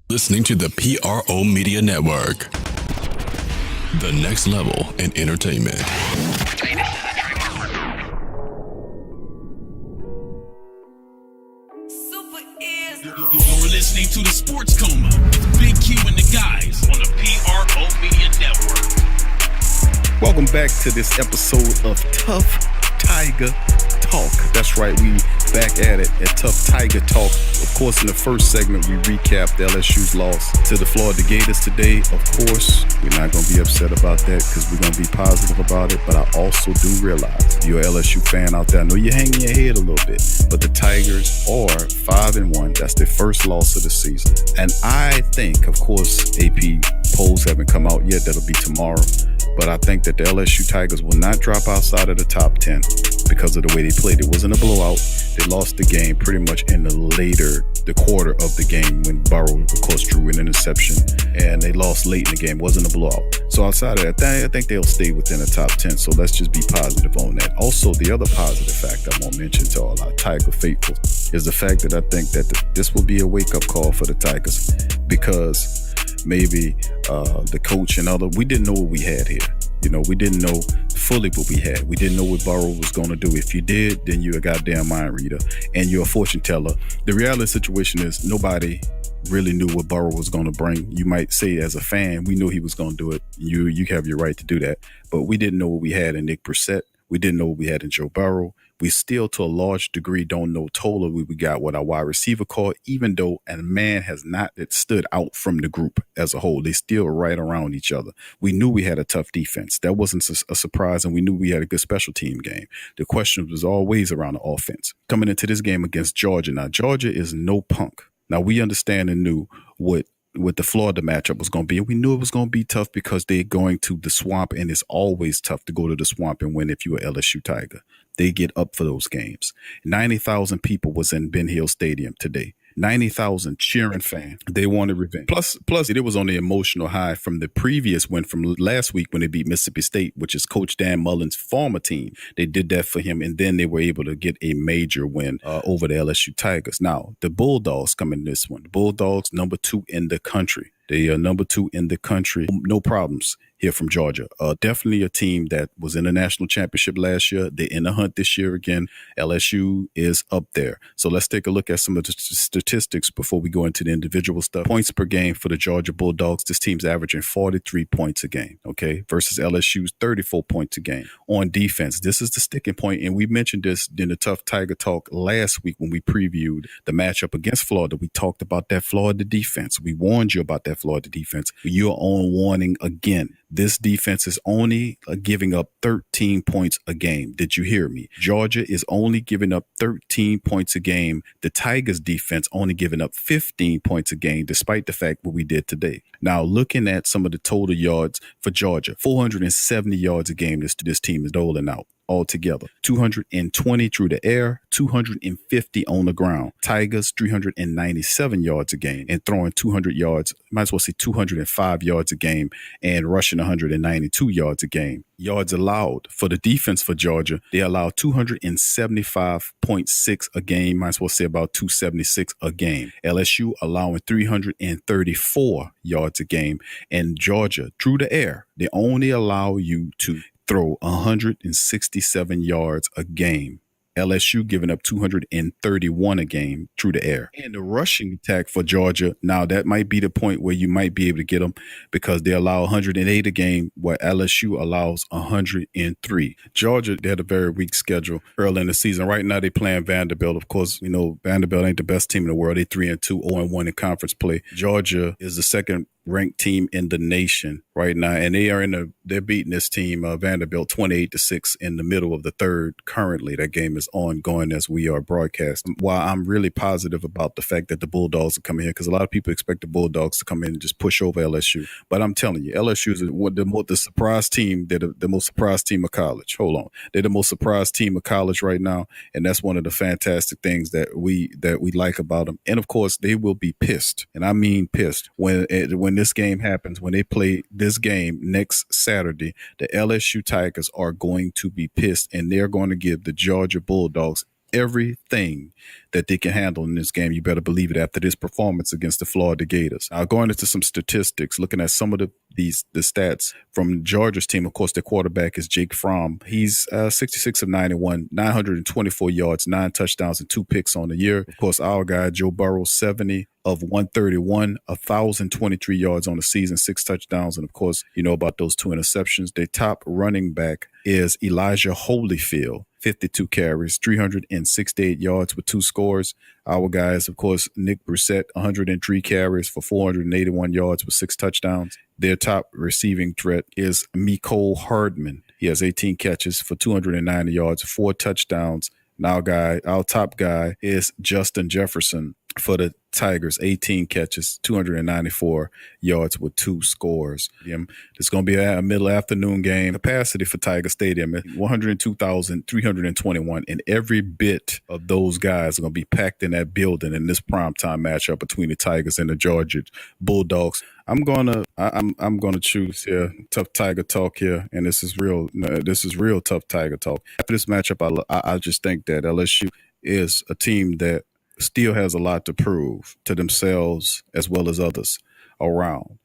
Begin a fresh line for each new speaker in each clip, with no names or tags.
Listening to the PRO Media Network. The next level in entertainment.
You're listening to the Sports Coma with Big Q and the guys on the PRO Media Network.
Welcome back to this episode of Tuff Tiger Talk. That's right, we back at it at Tuff Tiger Talk. Of course, in the first segment, we recapped LSU's loss to the Florida Gators today. Of course, we're not going to be upset about that because we're going to be positive about it. But I also do realize, if you're an LSU fan out there, I know you're hanging your head a little bit. But the Tigers are 5-1. That's their first loss of the season. And I think, of course, AP polls haven't come out yet. That'll be tomorrow. But I think that the LSU Tigers will not drop outside of the top 10 because of the way they played. It wasn't a blowout. They lost the game pretty much in the quarter of the game when Burrow, of course, drew an interception. And they lost late in the game. It wasn't a blowout. So outside of that, I think they'll stay within the top 10. So let's just be positive on that. Also, the other positive fact I want to mention to all our Tiger faithful is the fact that I think that this will be a wake-up call for the Tigers because maybe the coach and we didn't know what we had here. You know, we didn't know fully what we had. We didn't know what Burrow was going to do. If you did, then you're a goddamn mind reader and you're a fortune teller. The reality situation is nobody really knew what Burrow was going to bring. You might say as a fan, we knew he was going to do it. You have your right to do that. But we didn't know what we had in Nick Brissett. We didn't know what we had in Joe Burrow. We still, to a large degree, don't know totally we got what our wide receiver called, even though a man has not stood out from the group as a whole. They still right around each other. We knew we had a tough defense. That wasn't a surprise, and we knew we had a good special team game. The question was always around the offense. Coming into this game against Georgia. Now, Georgia is no punk. Now, we understand and knew what the Florida matchup was going to be. And we knew it was going to be tough because they're going to the Swamp, and it's always tough to go to the Swamp and win if you're an LSU Tiger. They get up for those games. 90,000 people was in Ben Hill Stadium today. 90,000 cheering fans. They wanted revenge. Plus, it was on the emotional high from the previous win from last week when they beat Mississippi State, which is Coach Dan Mullen's former team. They did that for him, and then they were able to get a major win over the LSU Tigers. Now, the Bulldogs come in this one. The Bulldogs, number 2 in the country. They are number 2 in the country. No problems here from Georgia. Definitely a team that was in the national championship last year. They're in the hunt this year again. LSU is up there. So let's take a look at some of the statistics before we go into the individual stuff. Points per game for the Georgia Bulldogs. This team's averaging 43 points a game, okay, versus LSU's 34 points a game. On defense, this is the sticking point, and we mentioned this in the Tough Tiger Talk last week when we previewed the matchup against Florida. We talked about that Florida defense. We warned you about that Florida defense. You're on warning again. This defense is only giving up 13 points a game. Did you hear me? Georgia is only giving up 13 points a game. The Tigers defense only giving up 15 points a game, despite the fact what we did today. Now, looking at some of the total yards for Georgia, 470 yards a game this team is doling out altogether. 220 through the air, 250 on the ground. Tigers, 397 yards a game and throwing 200 yards, might as well say 205 yards a game and rushing 192 yards a game. Yards allowed for the defense for Georgia, they allow 275.6 a game, might as well say about 276 a game. LSU allowing 334 yards a game, and Georgia, through the air, they only allow you to throw 167 yards a game. LSU giving up 231 a game through the air. And the rushing attack for Georgia, now that might be the point where you might be able to get them because they allow 108 a game, where LSU allows 103. Georgia, they had a very weak schedule early in the season. Right now, they playing Vanderbilt. Of course, you know, Vanderbilt ain't the best team in the world. They 3-2, 0-1 in conference play. Georgia is the second ranked team in the nation right now, and they're beating this team Vanderbilt 28-6 in the middle of the third. Currently, that game is ongoing as we are broadcasting. While I'm really positive about the fact that the Bulldogs are coming here, because a lot of people expect the Bulldogs to come in and just push over LSU, but I'm telling you, LSU is the surprise team. They're the most surprised team of college. Hold on, they're the most surprised team of college right now, and that's one of the fantastic things that we like about them. And of course, they will be pissed, and I mean pissed when this game happens, when they play this game next Saturday. The LSU Tigers are going to be pissed, and they're going to give the Georgia Bulldogs everything that they can handle in this game. You better believe it after this performance against the Florida Gators. Now, going into some statistics, looking at some of the stats from Georgia's team. Of course, their quarterback is Jake Fromm. He's 66 of 91, 924 yards, 9 touchdowns, and 2 picks on the year. Of course, our guy, Joe Burrow, 70 of 131, 1,023 yards on the season, 6 touchdowns. And of course, you know about those 2 interceptions. Their top running back is Elijah Holyfield, 52 carries, 368 yards with 2 scores. Our guys, of course, Nick Brissett, 103 carries for 481 yards with 6 touchdowns. Their top receiving threat is Mecole Hardman. He has 18 catches for 290 yards, 4 touchdowns. Now, our top guy is Justin Jefferson for the Tigers, 18 catches, 294 yards with 2 scores. It's going to be a middle afternoon game. Capacity for Tiger Stadium is 102,321, and every bit of those guys are going to be packed in that building in this primetime matchup between the Tigers and the Georgia Bulldogs. I'm gonna choose here Tough Tiger Talk here, and this is real. This is real Tough Tiger Talk. After this matchup, I just think that LSU is a team that still has a lot to prove to themselves as well as others around.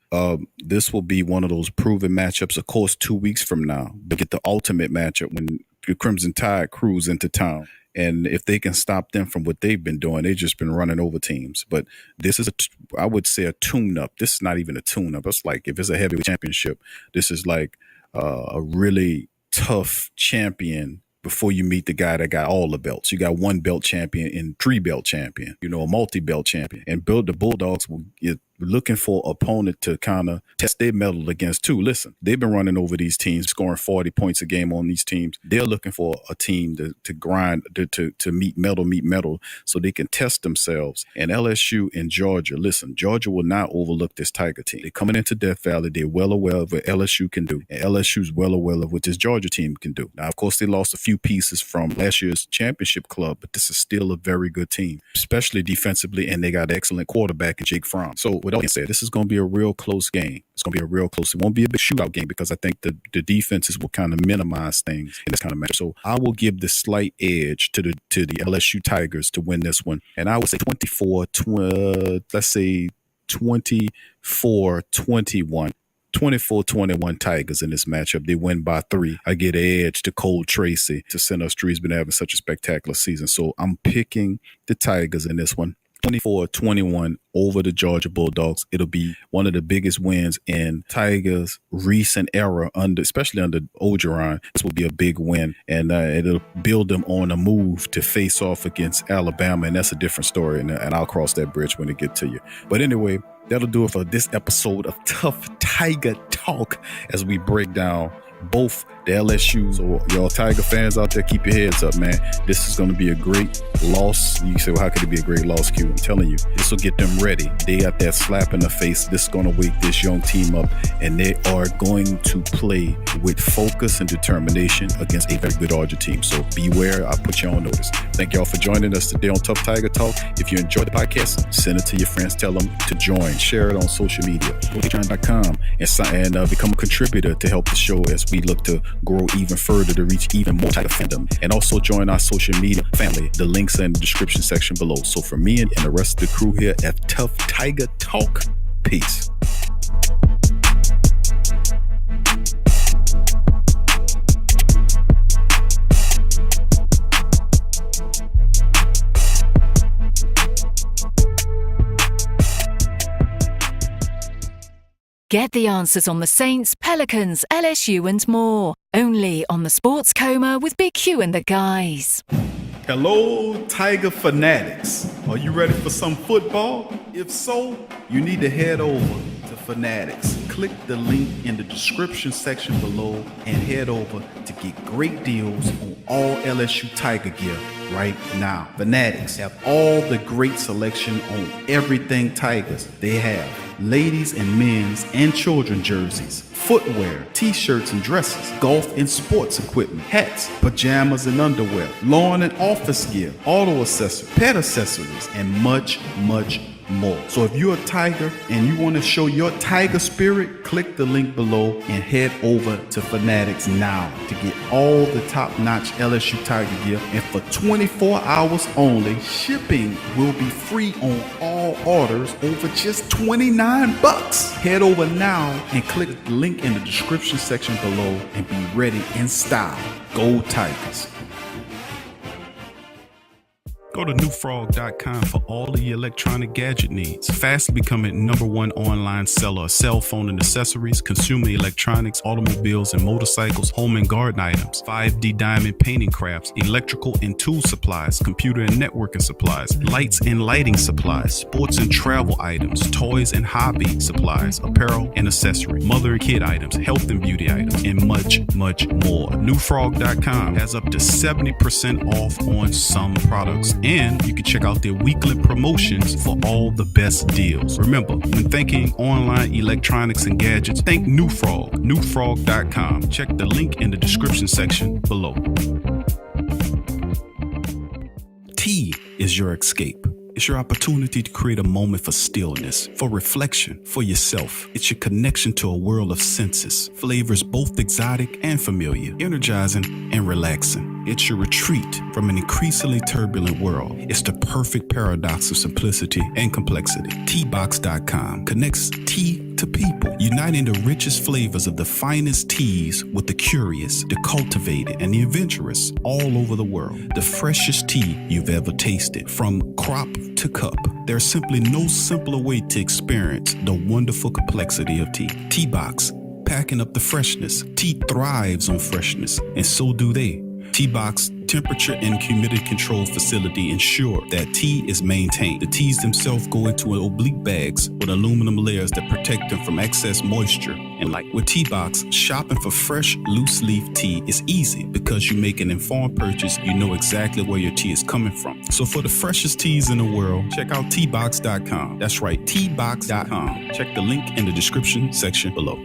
This will be one of those proven matchups. Of course, 2 weeks from now, they get the ultimate matchup when the Crimson Tide cruise into town. And if they can stop them from what they've been doing, they've just been running over teams. But this is, I would say, a tune-up. This is not even a tune-up. It's like if it's a heavyweight championship, this is like a really tough champion before you meet the guy that got all the belts. You got 1 belt champion and 3 belt champion, a multi-belt champion. And the Bulldogs will get looking for an opponent to kind of test their mettle against too. Listen, they've been running over these teams, scoring 40 points a game on these teams. They're looking for a team to grind, to meet metal so they can test themselves. And LSU and Georgia, listen, Georgia will not overlook this Tiger team. They're coming into Death Valley. They're well aware of what LSU can do. And LSU's well aware of what this Georgia team can do. Now, of course, they lost a few pieces from last year's championship club, but this is still a very good team, especially defensively, and they got an excellent quarterback in Jake Fromm. So with all that said, this is going to be a real close game. It's going to be a real close. It won't be a big shootout game because I think the defenses will kind of minimize things in this kind of match. So I will give the slight edge to the LSU Tigers to win this one, and I would say 24-21. 24-21 Tigers in this matchup. They win by 3. I get an edge to Cole Tracy to center street. He's been having such a spectacular season. So I'm picking the Tigers in this one. 24-21 over the Georgia Bulldogs. It'll be one of the biggest wins in Tigers' recent era, especially under Orgeron. This will be a big win, and it'll build them on a move to face off against Alabama, and that's a different story, and I'll cross that bridge when it get to you. But anyway, that'll do it for this episode of Tough Tiger Talk as we break down both the LSUs, or y'all Tiger fans out there, keep your heads up, man. This is going to be a great loss. You say, well, how could it be a great loss, Q? I'm telling you, this will get them ready. They got that slap in the face. This is going to wake this young team up, and they are going to play with focus and determination against a very good Georgia team. So beware. I'll put you on notice. Thank y'all for joining us today on Tough Tiger Talk. If you enjoyed the podcast, send it to your friends. Tell them to join. Share it on social media. Go to patreon.com and become a contributor to help the show as we look to grow even further to reach even more Tiger fandom. And also join our social media family. The links are in the description section below. So for me and the rest of the crew here at Tough Tiger Talk, peace.
Get the answers on the Saints, Pelicans, LSU and more. Only on the Sports Coma with Big Q and the guys.
Hello, Tiger fanatics. Are you ready for some football? If so, you need to head over to Fanatics. Click the link in the description section below and head over to get great deals on all LSU Tiger gear right now. Fanatics have all the great selection on everything Tigers. They have ladies and men's and children jerseys, footwear, t-shirts and dresses, golf and sports equipment, hats, pajamas and underwear, lawn and office gear, auto accessories, pet accessories, and much, much more. So if you're a Tiger and you want to show your Tiger spirit, click the link below and head over to Fanatics now to get all the top-notch LSU Tiger gear. And for 24 hours only, shipping will be free on all orders over just $29. Head over now and click the link in the description section below and be ready in style. Go Tigers. Go to newfrog.com for all of your electronic gadget needs. Fast becoming #1 online seller of cell phone and accessories, consumer electronics, automobiles and motorcycles, home and garden items, 5D diamond painting crafts, electrical and tool supplies, computer and networking supplies, lights and lighting supplies, sports and travel items, toys and hobby supplies, apparel and accessory, mother and kid items, health and beauty items, and much, much more. Newfrog.com has up to 70% off on some products. And you can check out their weekly promotions for all the best deals. Remember, when thinking online electronics and gadgets, think New Frog, newfrog.com. Check the link in the description section below. Tea is your escape. It's your opportunity to create a moment for stillness, for reflection, for yourself. It's your connection to a world of senses, flavors both exotic and familiar, energizing and relaxing. It's your retreat from an increasingly turbulent world. It's the perfect paradox of simplicity and complexity. Teabox.com connects tea to people, uniting the richest flavors of the finest teas with the curious, the cultivated, and the adventurous all over the world. The freshest tea you've ever tasted, from crop to cup. There's simply no simpler way to experience the wonderful complexity of tea. Teabox, packing up the freshness. Tea thrives on freshness, and so do they. Teabox temperature and humidity control facility ensure that tea is maintained. The teas themselves go into oblique bags with aluminum layers that protect them from excess moisture and light. With Teabox, shopping for fresh, loose leaf tea is easy because you make an informed purchase. You know exactly where your tea is coming from. So for the freshest teas in the world, check out Teabox.com. That's right, Teabox.com. Check the link in the description section below.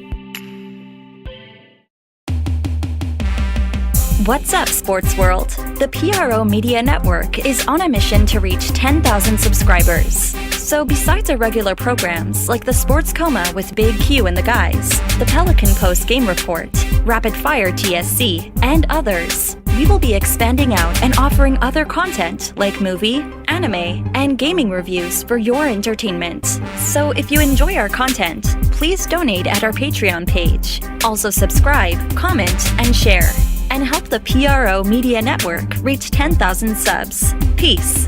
What's up, sports world? The PRO Media Network is on a mission to reach 10,000 subscribers. So besides our regular programs like the Sports Coma with Big Q and the guys, the Pelican Post Game Report, Rapid Fire TSC, and others, we will be expanding out and offering other content like movie, anime, and gaming reviews for your entertainment. So if you enjoy our content, please donate at our Patreon page. Also subscribe, comment, and share. And help the PRO Media Network reach 10,000 subs. Peace.